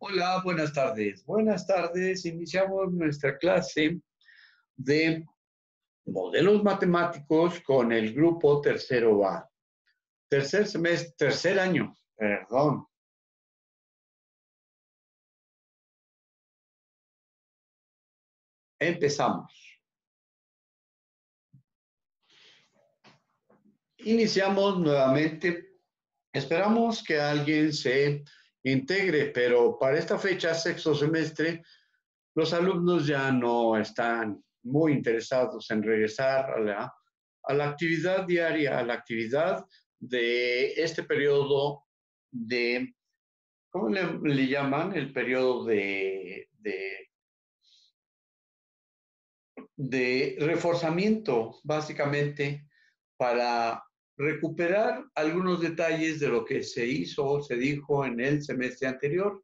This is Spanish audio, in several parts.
Hola, buenas tardes. Buenas tardes. Iniciamos nuestra clase de modelos matemáticos con el grupo tercero A. Tercer semestre, tercer año, perdón. Empezamos. Iniciamos nuevamente. Esperamos que alguien se integre, pero para esta fecha, sexto semestre, los alumnos ya no están muy interesados en regresar a la actividad diaria, a la actividad de este periodo de, ¿cómo le llaman? El periodo de reforzamiento, básicamente, para recuperar algunos detalles de lo que se hizo o se dijo en el semestre anterior.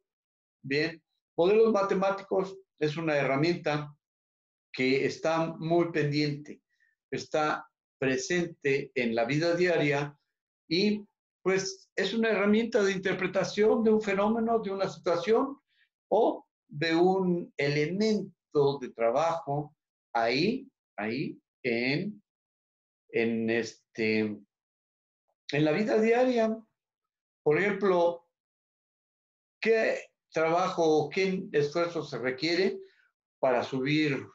Bien, modelos matemáticos es una herramienta que está muy pendiente, está presente en la vida diaria y pues es una herramienta de interpretación de un fenómeno, de una situación o de un elemento de trabajo ahí en, en la vida diaria. Por ejemplo, ¿qué trabajo, qué esfuerzo se requiere para subir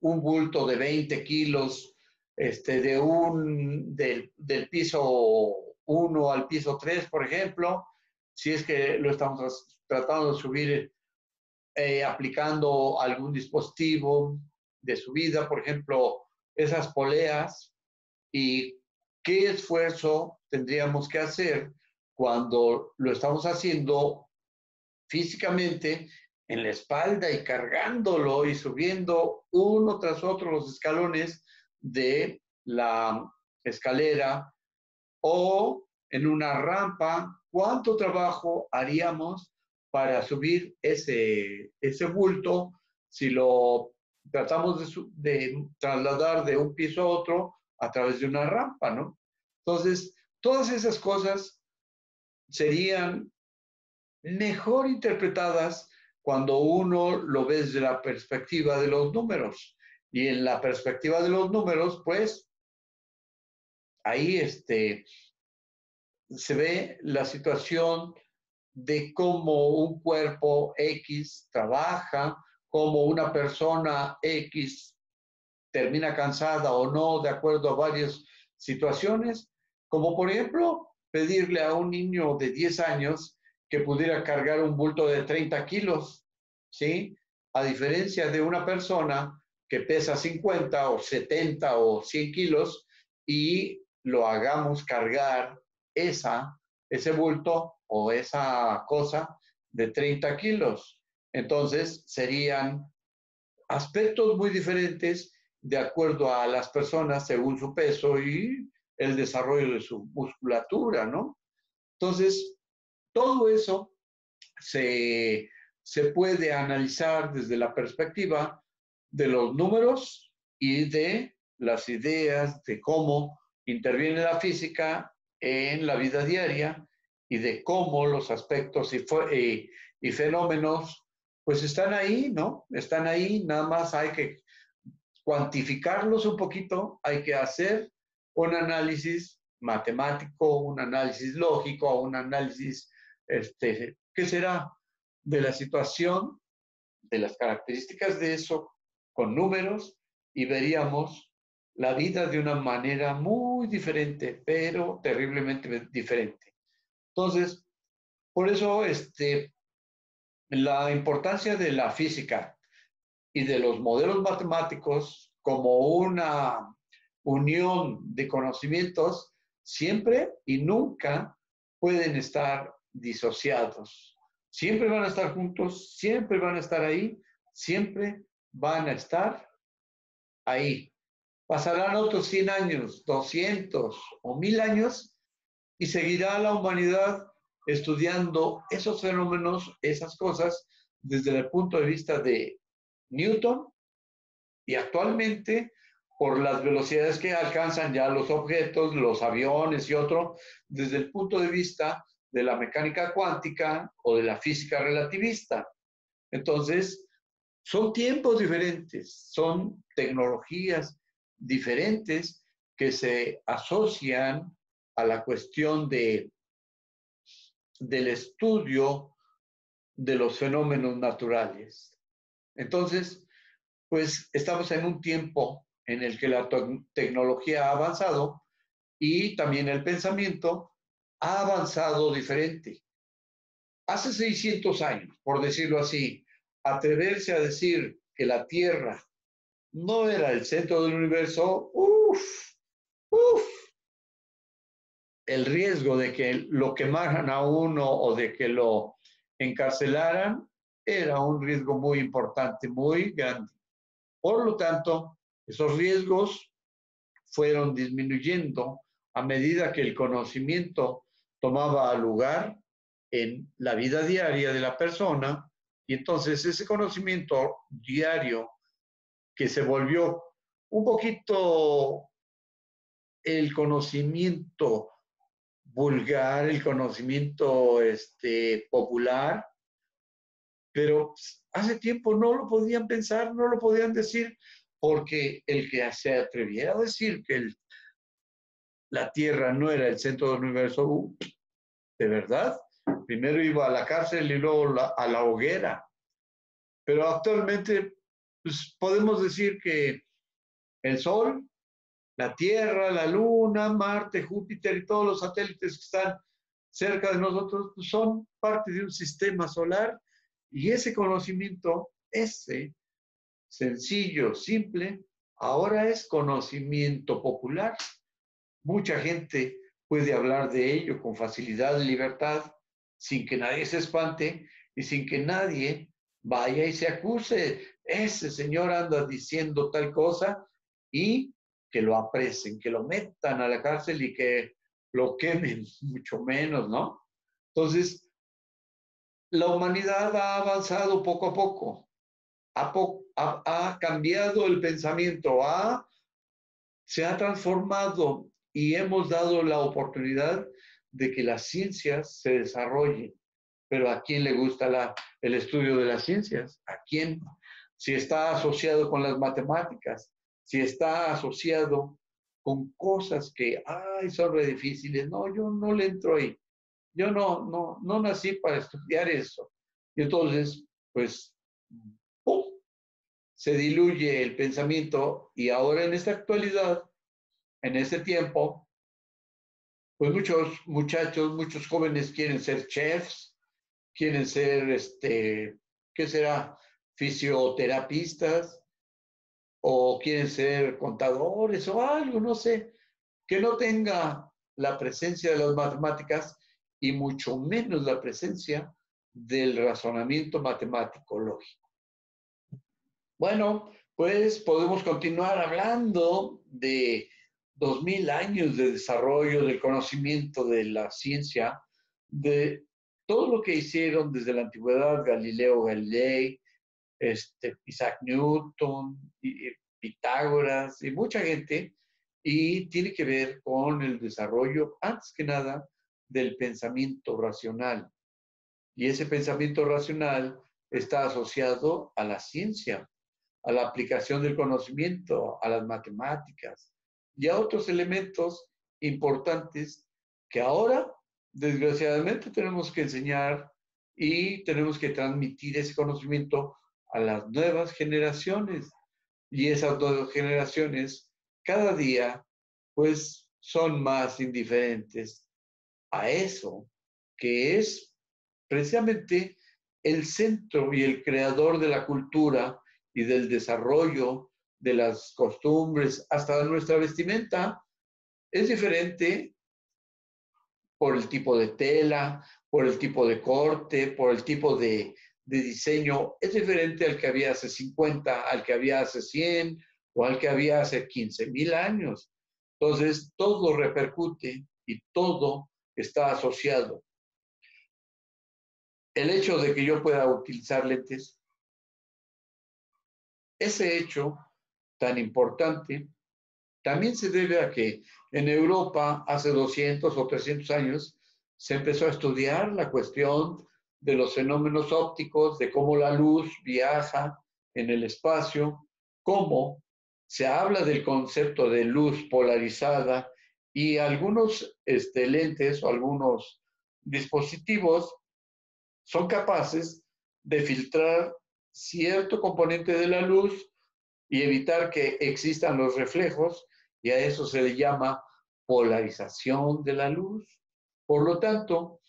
un bulto de 20 kilos del piso 1 al piso 3, por ejemplo, si es que lo estamos tratando de subir aplicando algún dispositivo de subida, por ejemplo, esas poleas, y qué esfuerzo tendríamos que hacer cuando lo estamos haciendo físicamente en la espalda y cargándolo y subiendo uno tras otro los escalones de la escalera o en una rampa. ¿Cuánto trabajo haríamos para subir ese bulto si lo tratamos de trasladar de un piso a otro a través de una rampa, ¿no? Entonces, todas esas cosas serían mejor interpretadas cuando uno lo ve desde la perspectiva de los números. Y en la perspectiva de los números, pues, ahí se ve la situación de cómo un cuerpo X trabaja, cómo una persona X termina cansada o no, de acuerdo a varias situaciones, como por ejemplo pedirle a un niño de 10 años que pudiera cargar un bulto de 30 kilos, ¿sí? A diferencia de una persona que pesa 50 o 70 o 100 kilos y lo hagamos cargar ese bulto o esa cosa de 30 kilos. Entonces serían aspectos muy diferentes de acuerdo a las personas según su peso y el desarrollo de su musculatura, ¿no? Entonces, todo eso se, se puede analizar desde la perspectiva de los números y de las ideas de cómo interviene la física en la vida diaria y de cómo los aspectos y fenómenos pues están ahí, ¿no? Están ahí, nada más hay que cuantificarlos un poquito, hay que hacer un análisis matemático, un análisis lógico, un análisis, ¿qué será? De la situación, de las características de eso, con números, y veríamos la vida de una manera muy diferente, pero terriblemente diferente. Entonces, por eso, la importancia de la física y de los modelos matemáticos como una unión de conocimientos siempre y nunca pueden estar disociados. Siempre van a estar juntos, siempre van a estar ahí, siempre van a estar ahí. Pasarán otros 100 años, 200 o 1000 años y seguirá la humanidad estudiando esos fenómenos, esas cosas, desde el punto de vista de Newton y actualmente por las velocidades que alcanzan ya los objetos, los aviones y otro, desde el punto de vista de la mecánica cuántica o de la física relativista. Entonces, son tiempos diferentes, son tecnologías diferentes que se asocian a la cuestión del estudio de los fenómenos naturales. Entonces, pues estamos en un tiempo en el que la tecnología ha avanzado y también el pensamiento ha avanzado diferente. Hace 600 años, por decirlo así, atreverse a decir que la Tierra no era el centro del universo, el riesgo de que lo quemaran a uno o de que lo encarcelaran era un riesgo muy importante, muy grande. Por lo tanto, esos riesgos fueron disminuyendo a medida que el conocimiento tomaba lugar en la vida diaria de la persona, y entonces ese conocimiento diario que se volvió un poquito el conocimiento vulgar, el conocimiento popular, pero hace tiempo no lo podían pensar, no lo podían decir, porque el que se atreviera a decir que la Tierra no era el centro del universo, de verdad, primero iba a la cárcel y luego a la hoguera. Pero actualmente pues, podemos decir que el Sol, la Tierra, la Luna, Marte, Júpiter y todos los satélites que están cerca de nosotros pues, son parte de un sistema solar, y ese conocimiento, ese sencillo, simple, ahora es conocimiento popular. Mucha gente puede hablar de ello con facilidad y libertad, sin que nadie se espante y sin que nadie vaya y se acuse. Ese señor anda diciendo tal cosa, y que lo apresen, que lo metan a la cárcel y que lo quemen, mucho menos, ¿no? Entonces, la humanidad ha avanzado poco a poco, ha cambiado el pensamiento, se ha transformado, y hemos dado la oportunidad de que las ciencias se desarrollen. Pero ¿a quién le gusta el estudio de las ciencias? ¿A quién? Si está asociado con las matemáticas, si está asociado con cosas que, son re difíciles. No, yo no le entro ahí. Yo no nací para estudiar eso. Y entonces, pues, ¡pum!, se diluye el pensamiento, y ahora en esta actualidad, en este tiempo, pues muchos muchachos, muchos jóvenes quieren ser chefs, quieren ser, ¿qué será? Fisioterapistas, o quieren ser contadores o algo, no sé, que no tenga la presencia de las matemáticas y mucho menos la presencia del razonamiento matemático lógico. Bueno, pues podemos continuar hablando de 2000 años de desarrollo del conocimiento de la ciencia, de todo lo que hicieron desde la antigüedad Galileo Galilei, Isaac Newton, y Pitágoras y mucha gente, y tiene que ver con el desarrollo, antes que nada, del pensamiento racional. Y ese pensamiento racional está asociado a la ciencia, a la aplicación del conocimiento, a las matemáticas y a otros elementos importantes que ahora, desgraciadamente, tenemos que enseñar, y tenemos que transmitir ese conocimiento a las nuevas generaciones. Y esas nuevas generaciones, cada día, pues, son más indiferentes a eso, que es precisamente el centro y el creador de la cultura y del desarrollo de las costumbres, hasta nuestra vestimenta. Es diferente por el tipo de tela, por el tipo de corte, por el tipo de diseño. Es diferente al que había hace 50, al que había hace 100 o al que había hace 15,000 años. Entonces, todo repercute y todo está asociado. El hecho de que yo pueda utilizar lentes, ese hecho tan importante, también se debe a que en Europa hace 200 o 300 años se empezó a estudiar la cuestión de los fenómenos ópticos, de cómo la luz viaja en el espacio, cómo se habla del concepto de luz polarizada y algunos lentes o algunos dispositivos son capaces de filtrar cierto componente de la luz y evitar que existan los reflejos, y a eso se le llama polarización de la luz. Por lo tanto,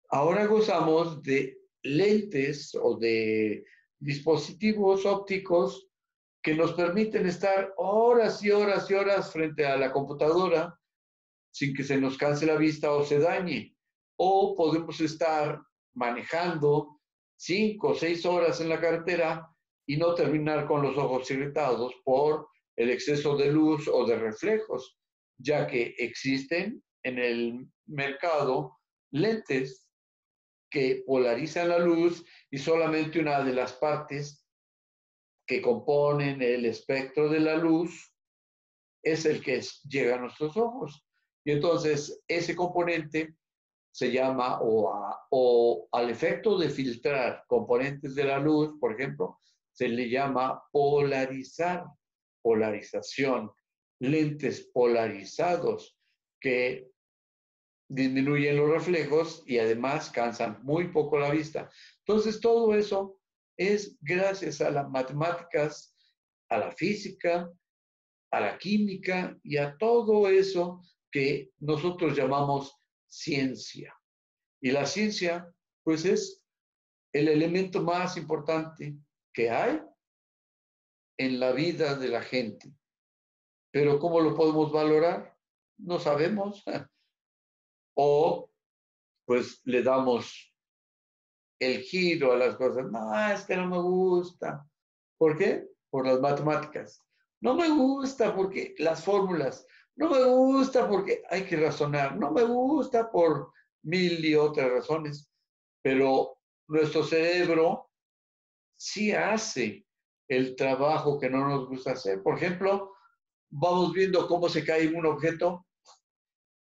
ahora gozamos de lentes o de dispositivos ópticos que nos permiten estar horas y horas y horas frente a la computadora sin que se nos canse la vista o se dañe. O podemos estar manejando 5 o 6 horas en la carretera y no terminar con los ojos irritados por el exceso de luz o de reflejos, ya que existen en el mercado lentes que polarizan la luz y solamente una de las partes que componen el espectro de la luz es el que llega a nuestros ojos. Y entonces ese componente se llama, o al efecto de filtrar componentes de la luz, por ejemplo, se le llama polarizar, polarización, lentes polarizados que disminuyen los reflejos y además cansan muy poco la vista. Entonces todo eso es gracias a las matemáticas, a la física, a la química y a todo eso que nosotros llamamos ciencia. Y la ciencia, pues, es el elemento más importante que hay en la vida de la gente. Pero ¿cómo lo podemos valorar? No sabemos. O, pues, le damos el giro a las cosas. No, es que no me gusta. ¿Por qué? Por las matemáticas. No me gusta porque las fórmulas. No me gusta porque hay que razonar. No me gusta por mil y otras razones. Pero nuestro cerebro sí hace el trabajo que no nos gusta hacer. Por ejemplo, vamos viendo cómo se cae un objeto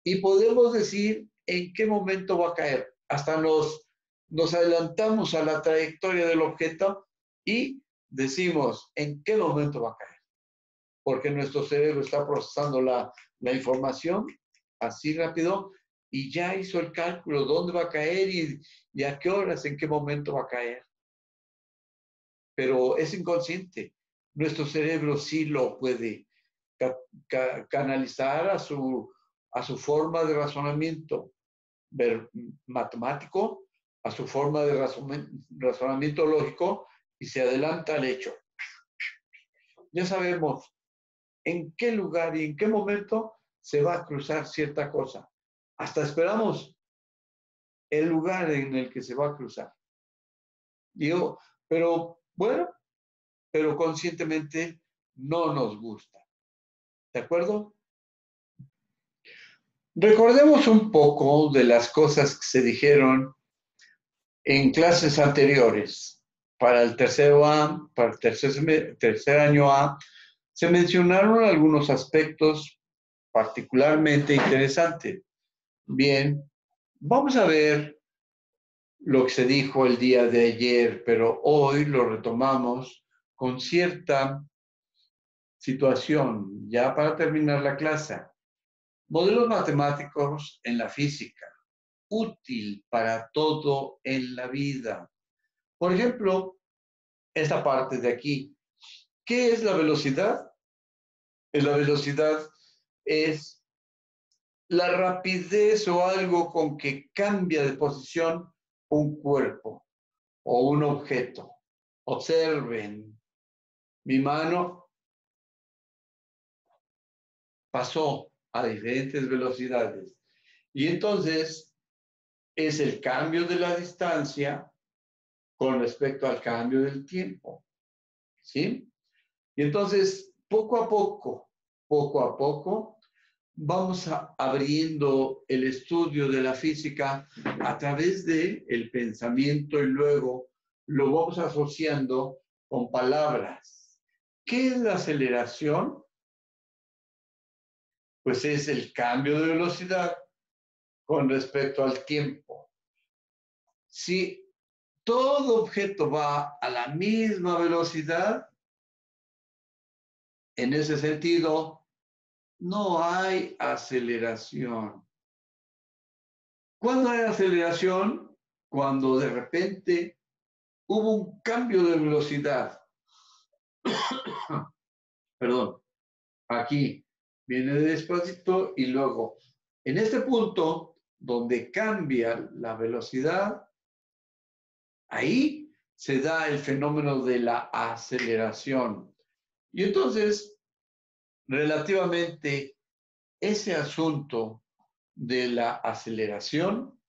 y podemos decir en qué momento va a caer. Hasta nos adelantamos a la trayectoria del objeto y decimos en qué momento va a caer. Porque nuestro cerebro está procesando la información así rápido y ya hizo el cálculo dónde va a caer y a qué horas, en qué momento va a caer. Pero es inconsciente. Nuestro cerebro sí lo puede canalizar a su forma de razonamiento matemático, a su forma de razonamiento lógico y se adelanta al hecho. Ya sabemos en qué lugar y en qué momento se va a cruzar cierta cosa. Hasta esperamos el lugar en el que se va a cruzar. Digo, pero bueno, pero conscientemente no nos gusta. ¿De acuerdo? Recordemos un poco de las cosas que se dijeron en clases anteriores. Para el tercero A, para el tercer año A, se mencionaron algunos aspectos particularmente interesantes. Bien, vamos a ver lo que se dijo el día de ayer, pero hoy lo retomamos con cierta situación, ya para terminar la clase. Modelos matemáticos en la física, útil para todo en la vida. Por ejemplo, esta parte de aquí. ¿Qué es la velocidad? La velocidad es la rapidez o algo con que cambia de posición un cuerpo o un objeto. Observen, mi mano pasó a diferentes velocidades. Y entonces es el cambio de la distancia con respecto al cambio del tiempo. ¿Sí? Y entonces, poco a poco, vamos abriendo el estudio de la física a través del pensamiento y luego lo vamos asociando con palabras. ¿Qué es la aceleración? Pues es el cambio de velocidad con respecto al tiempo. Si todo objeto va a la misma velocidad, en ese sentido, no hay aceleración. ¿Cuándo hay aceleración? Cuando de repente hubo un cambio de velocidad. Perdón, aquí viene despacito y luego, en este punto donde cambia la velocidad, ahí se da el fenómeno de la aceleración. Y entonces, relativamente, ese asunto de la aceleración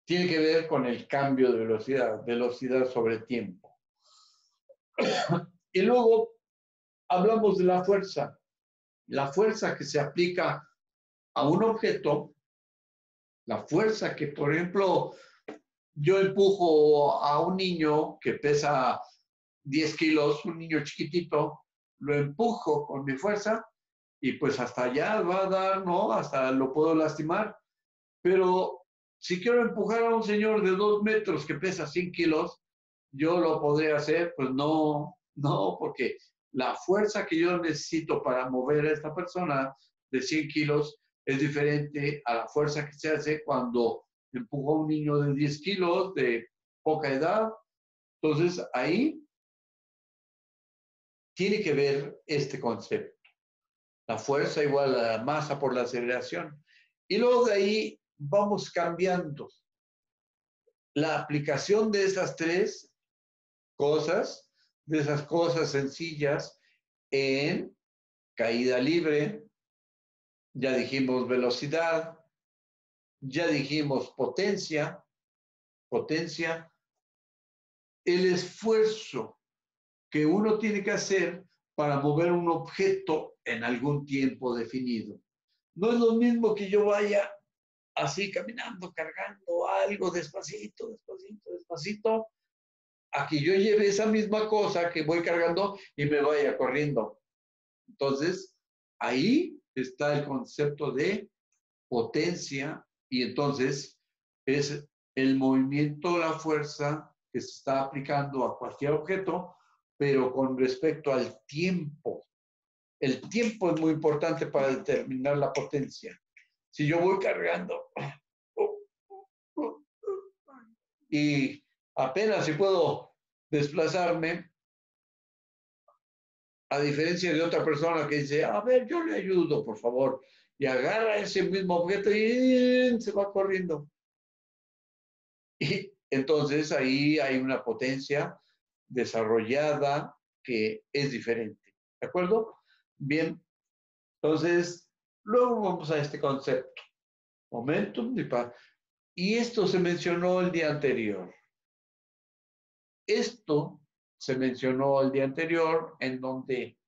tiene que ver con el cambio de velocidad, velocidad sobre tiempo. Y luego hablamos de la fuerza que se aplica a un objeto, la fuerza que, por ejemplo, yo empujo a un niño que pesa 10 kilos, un niño chiquitito, lo empujo con mi fuerza y pues hasta allá va a dar, ¿no? Hasta lo puedo lastimar. Pero si quiero empujar a un señor de 2 metros que pesa 100 kilos, yo lo podría hacer, pues no, no, porque la fuerza que yo necesito para mover a esta persona de 100 kilos es diferente a la fuerza que se hace cuando empujo a un niño de 10 kilos de poca edad. Entonces, ahí tiene que ver este concepto. La fuerza igual a la masa por la aceleración. Y luego de ahí vamos cambiando. La aplicación de esas tres cosas, de esas cosas sencillas en caída libre, ya dijimos velocidad, ya dijimos potencia, el esfuerzo que uno tiene que hacer para mover un objeto en algún tiempo definido. No es lo mismo que yo vaya así caminando, cargando algo despacito, despacito, despacito, a que yo lleve esa misma cosa que voy cargando y me vaya corriendo. Entonces, ahí está el concepto de potencia y entonces es el movimiento, la fuerza que se está aplicando a cualquier objeto, pero con respecto al tiempo. El tiempo es muy importante para determinar la potencia. Si yo voy cargando y apenas si puedo desplazarme, a diferencia de otra persona que dice, a ver, yo le ayudo, por favor, y agarra ese mismo objeto y se va corriendo. Y entonces ahí hay una potencia desarrollada que es diferente. ¿De acuerdo? Bien, entonces, luego vamos a este concepto, momentum y esto se mencionó el día anterior. Esto se mencionó el día anterior en donde,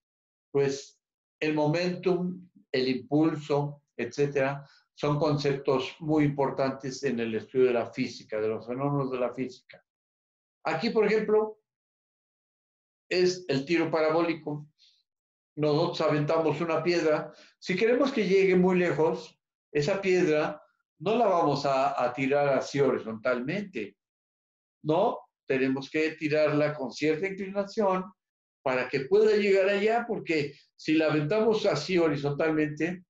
pues, el momentum, el impulso, etcétera, son conceptos muy importantes en el estudio de la física, de los fenómenos de la física. Aquí, por ejemplo, es el tiro parabólico. Nosotros aventamos una piedra. Si queremos que llegue muy lejos, esa piedra no la vamos a tirar así horizontalmente, ¿no? Tenemos que tirarla con cierta inclinación para que pueda llegar allá, porque si la aventamos así horizontalmente,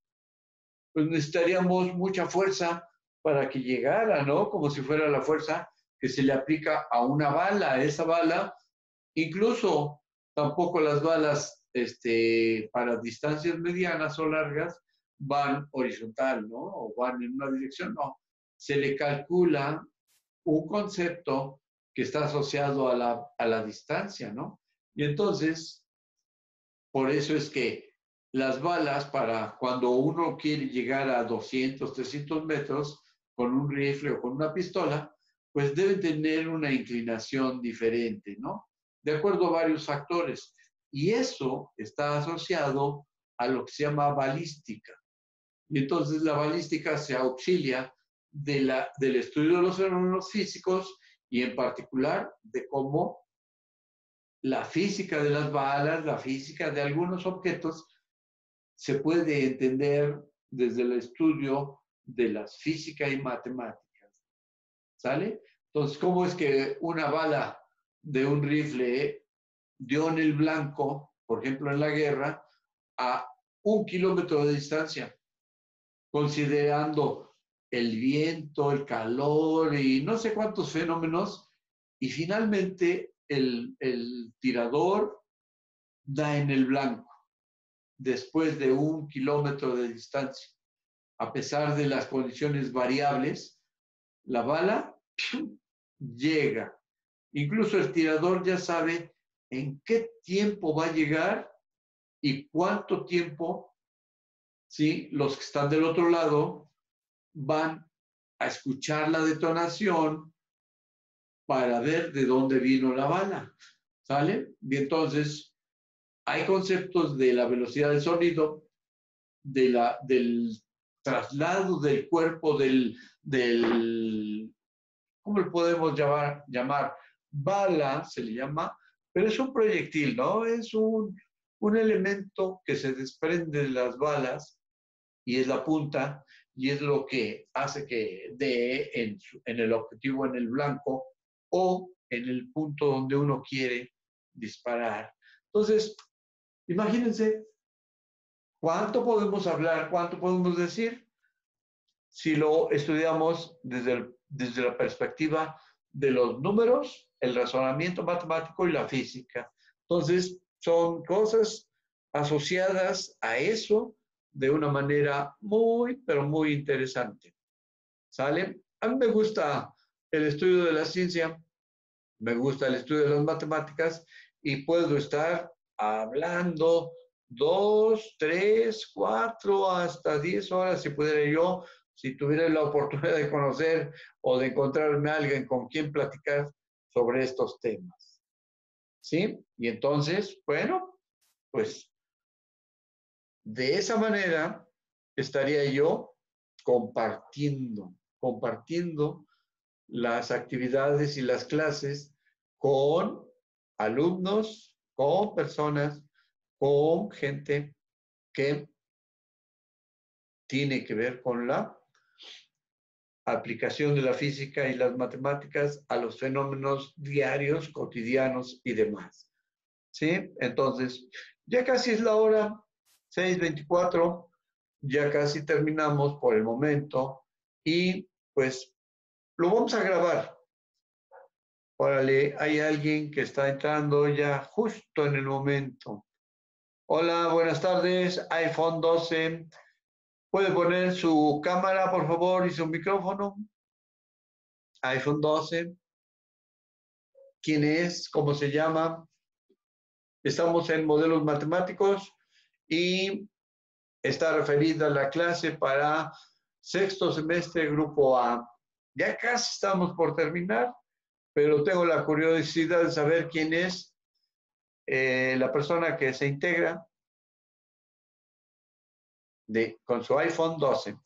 pues necesitaríamos mucha fuerza para que llegara, ¿no? Como si fuera la fuerza que se le aplica a una bala. Esa bala, incluso tampoco las balas para distancias medianas o largas van horizontal, ¿no? O van en una dirección, no. Se le calcula un concepto que está asociado a la distancia, ¿no? Y entonces, por eso es que las balas, para cuando uno quiere llegar a 200, 300 metros con un rifle o con una pistola, pues deben tener una inclinación diferente, ¿no? De acuerdo a varios factores. Y eso está asociado a lo que se llama balística. Y entonces la balística se auxilia del estudio de los fenómenos físicos y en particular de cómo la física de las balas, la física de algunos objetos, se puede entender desde el estudio de las físicas y matemáticas. ¿Sale? Entonces, ¿cómo es que una bala de un rifle dio en el blanco, por ejemplo, en la guerra, a 1 kilómetro de distancia, considerando el viento, el calor y no sé cuántos fenómenos, y finalmente el tirador da en el blanco después de 1 kilómetro de distancia? A pesar de las condiciones variables, la bala ¡pium!, llega. Incluso el tirador ya sabe en qué tiempo va a llegar y cuánto tiempo, ¿sí?, los que están del otro lado van a escuchar la detonación para ver de dónde vino la bala. ¿Sale? Y entonces hay conceptos de la velocidad del sonido, del traslado del cuerpo, ¿cómo le podemos llamar? Bala se le llama, pero es un proyectil, ¿no? Es un elemento que se desprende de las balas y es la punta y es lo que hace que dé en el objetivo, en el blanco o en el punto donde uno quiere disparar. Entonces, imagínense cuánto podemos hablar, cuánto podemos decir si lo estudiamos desde la perspectiva de los números, el razonamiento matemático y la física. Entonces, son cosas asociadas a eso de una manera muy, pero muy interesante. ¿Sale? A mí me gusta el estudio de la ciencia, me gusta el estudio de las matemáticas y puedo estar hablando 2, 3, 4, hasta 10 horas si pudiera yo, si tuviera la oportunidad de conocer o de encontrarme a alguien con quien platicar sobre estos temas. ¿Sí? Y entonces, bueno, pues de esa manera estaría yo compartiendo las actividades y las clases con alumnos, con personas, con gente que tiene que ver con la aplicación de la física y las matemáticas a los fenómenos diarios, cotidianos y demás. ¿Sí? Entonces, ya casi es la hora, 6:24, ya casi terminamos por el momento y pues lo vamos a grabar. Órale, hay alguien que está entrando ya justo en el momento. Hola, buenas tardes, iPhone 12. ¿Puede poner su cámara, por favor, y su micrófono? iPhone 12. ¿Quién es? ¿Cómo se llama? Estamos en modelos matemáticos y está referida la clase para sexto semestre, grupo A. Ya casi estamos por terminar, pero tengo la curiosidad de saber quién es la persona que se integra con su iPhone 12.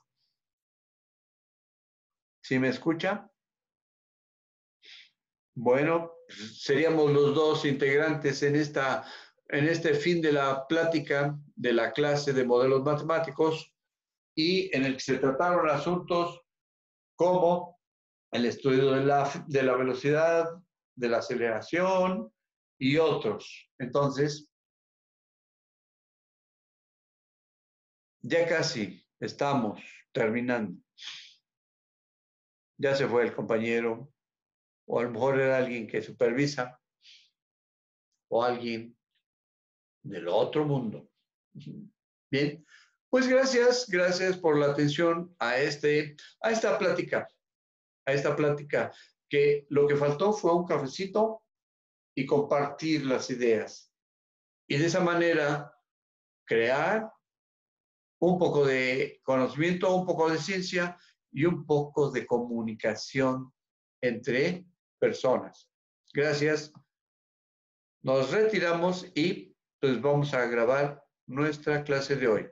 ¿Sí me escucha? Bueno, seríamos los dos integrantes en este fin de la plática de la clase de modelos matemáticos y en el que se trataron asuntos como el estudio de la velocidad, de la aceleración y otros. Entonces, ya casi estamos terminando. Ya se fue el compañero, o a lo mejor era alguien que supervisa, o alguien del otro mundo. Bien, pues gracias por la atención a esta plática, que lo que faltó fue un cafecito y compartir las ideas. Y de esa manera crear un poco de conocimiento, un poco de ciencia y un poco de comunicación entre personas. Gracias. Nos retiramos y pues vamos a grabar nuestra clase de hoy.